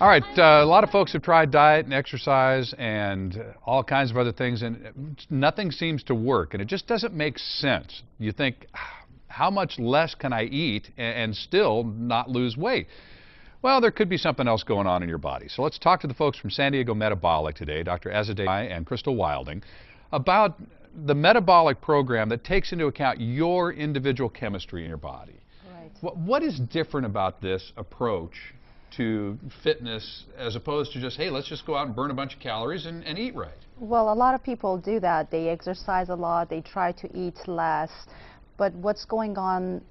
All right, a lot of folks have tried diet and exercise and all kinds of other things, and nothing seems to work, and it just doesn't make sense. You think, how much less can I eat and still not lose weight? Well, there could be something else going on in your body. So let's talk to the folks from San Diego Metabolic today, Dr. Azadeh and Crystal Wilding, about the metabolic program that takes into account your individual chemistry in your body. Right. What is different about this approach to fitness as opposed to just, hey, let's just go out and burn a bunch of calories and eat right? Well, a lot of people do that. They exercise a lot, they try to eat less, but what's going on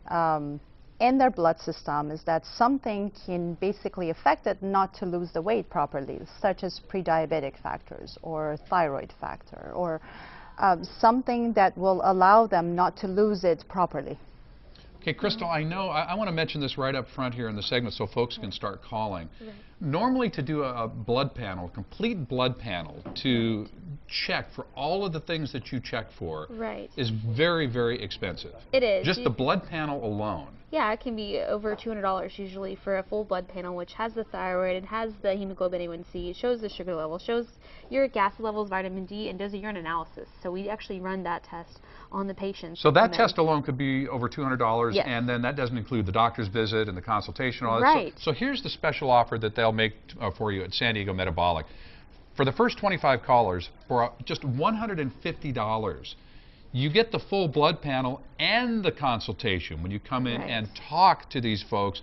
in their blood system is that something can basically affect it not to lose the weight properly, such as pre-diabetic factors or thyroid factor or something that will allow them not to lose it properly. Okay, Crystal, I know, I want to mention this right up front here in the segment so folks can start calling. Right. Normally to do a blood panel, complete blood panel, to check for all of the things that you check for Right. is very, very expensive. It is. Just the blood panel alone. Yeah, it can be over $200 usually for a full blood panel, which has the thyroid, it has the hemoglobin A1C, it shows the sugar level, shows uric acid levels, vitamin D, and does a urine analysis. So we actually run that test on the patient. So that test alone could be over $200, Yes. and then that doesn't include the doctor's visit and the consultation. And all that. Right. So here's the special offer that they'll make for you at San Diego Metabolic. For the first 25 callers, for just $150, you get the full blood panel and the consultation when you come in Right. and talk to these folks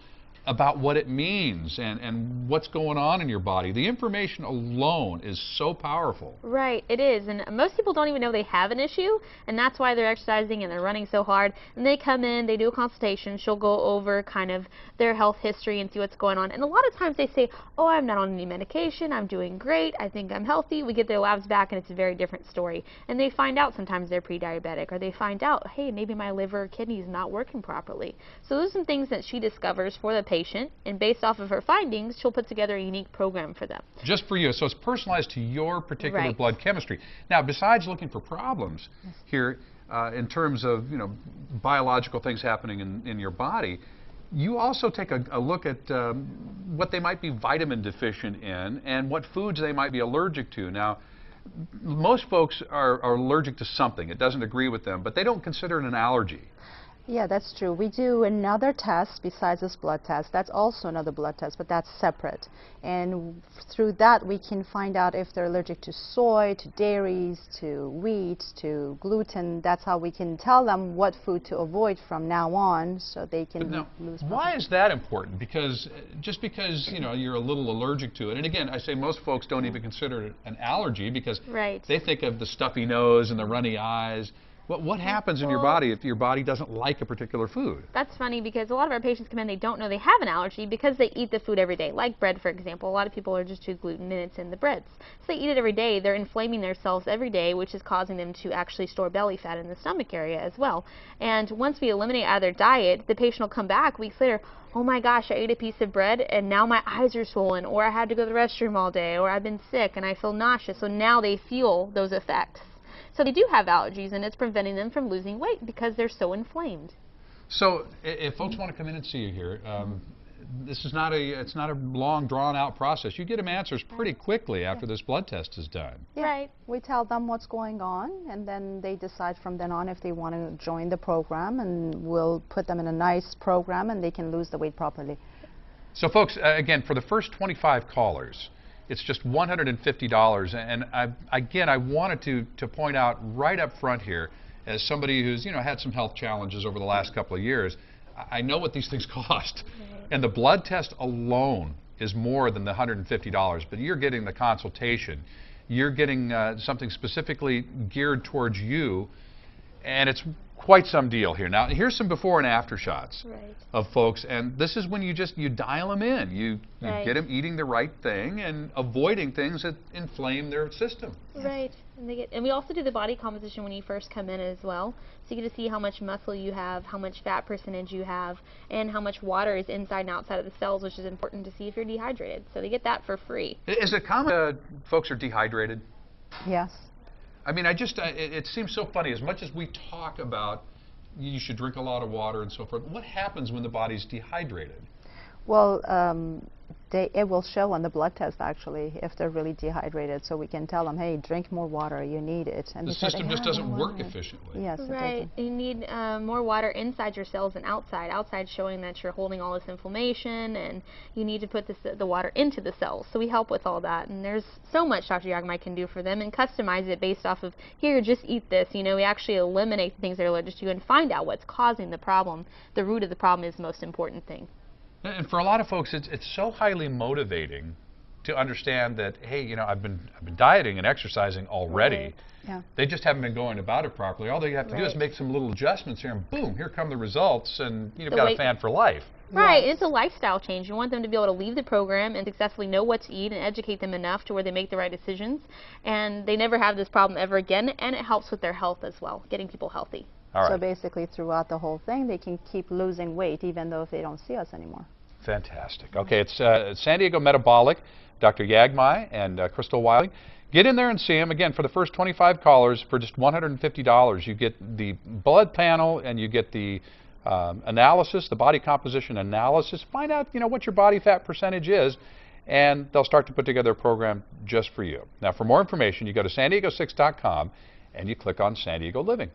about what it means and what's going on in your body. The information alone is so powerful. Right, it is, and most people don't even know they have an issue, and that's why they're exercising and they're running so hard. And they come in, they do a consultation, she'll go over kind of their health history and see what's going on. And a lot of times they say, oh, I'm not on any medication, I'm doing great, I think I'm healthy. We get their labs back and it's a very different story. And they find out sometimes they're pre-diabetic, or they find out, hey, maybe my liver or kidney is not working properly. So those are some things that she discovers for the patient, and based off of her findings, she'll put together a unique program for them. Just for you, so it's personalized to your particular Right. blood chemistry. Now, besides looking for problems here in terms of biological things happening in your body, you also take a look at what they might be vitamin deficient in and what foods they might be allergic to. Now, most folks are allergic to something. It doesn't agree with them, but they don't consider it an allergy. Yeah, that's true. We do another test besides this blood test. That's also another blood test, but that's separate. And through that, we can find out if they're allergic to soy, to dairies, to wheat, to gluten. That's how we can tell them what food to avoid from now on so they can lose weight. Why is that important? Because just because you're a little allergic to it, and again, I say most folks don't even consider it an allergy because Right. they think of the stuffy nose and the runny eyes. What happens in your body if your body doesn't like a particular food? That's funny because a lot of our patients come in, they don't know they have an allergy because they eat the food every day, like bread, for example. A lot of people are allergic to gluten and it's in the breads. So they eat it every day, they're inflaming their cells every day, which is causing them to actually store belly fat in the stomach area as well. And once we eliminate out of their diet, the patient will come back weeks later, oh my gosh, I ate a piece of bread and now my eyes are swollen, or I had to go to the restroom all day, or I've been sick and I feel nauseous. So now they feel those effects. So they do have allergies, and it's preventing them from losing weight because they're so inflamed. So if folks want to come in and see you here, this is it's not a long, drawn-out process. You get them answers pretty quickly after this blood test is done. Yeah. Right. We tell them what's going on, and then they decide from then on if they want to join the program, and we'll put them in a nice program, and they can lose the weight properly. So folks, again, for the first 25 callers, it's just $150, and I wanted to point out right up front here, as somebody who's had some health challenges over the last couple of years, I know what these things cost, and the blood test alone is more than the $150. But you're getting the consultation, you're getting something specifically geared towards you, and it's quite some deal here. Now, here's some before and after shots Right. of folks, and this is when you dial them in. You Right. get them eating the right thing and avoiding things that inflame their system. Right. And we also do the body composition when you first come in as well. So you get to see how much muscle you have, how much fat percentage you have, and how much water is inside and outside of the cells, which is important to see if you're dehydrated. So they get that for free. Is it common folks are dehydrated? Yes. I mean, it seems so funny. As much as we talk about you should drink a lot of water and so forth, what happens when the body's dehydrated? Well, It will show on the blood test actually if they're really dehydrated, so we can tell them, hey, drink more water, you need it. And The they say, system just "Yeah, doesn't no work water." efficiently. Yes, it Right. doesn't. You need more water inside your cells than outside. Outside showing that you're holding all this inflammation, and you need to put the water into the cells. So we help with all that. And there's so much Dr. Yagmai can do for them and customize it based off of, here, just eat this. You know, we actually eliminate the things they're allergic to and find out what's causing the problem. The root of the problem is the most important thing. And for a lot of folks, it's so highly motivating to understand that, hey, you know, I've been dieting and exercising already. Right. Yeah. They just haven't been going about it properly. All they have to do is Right. make some little adjustments here, and boom, here come the results, and you've The got a weight- fan for life. Right, Yes. it's a lifestyle change. You want them to be able to leave the program and successfully know what to eat and educate them enough to where they make the right decisions, and they never have this problem ever again, and it helps with their health as well, getting people healthy. All So right, basically throughout the whole thing, they can keep losing weight even though if they don't see us anymore. fantastic. Okay, it's San Diego Metabolic, Dr. Yagmai and Crystal Wiley. Get in there and see them. Again, for the first 25 callers, for just $150, you get the blood panel and you get the analysis, the body composition analysis. Find out, you know, what your body fat percentage is, and they'll start to put together a program just for you. Now, for more information, you go to san diego6.com and you click on San Diego Living.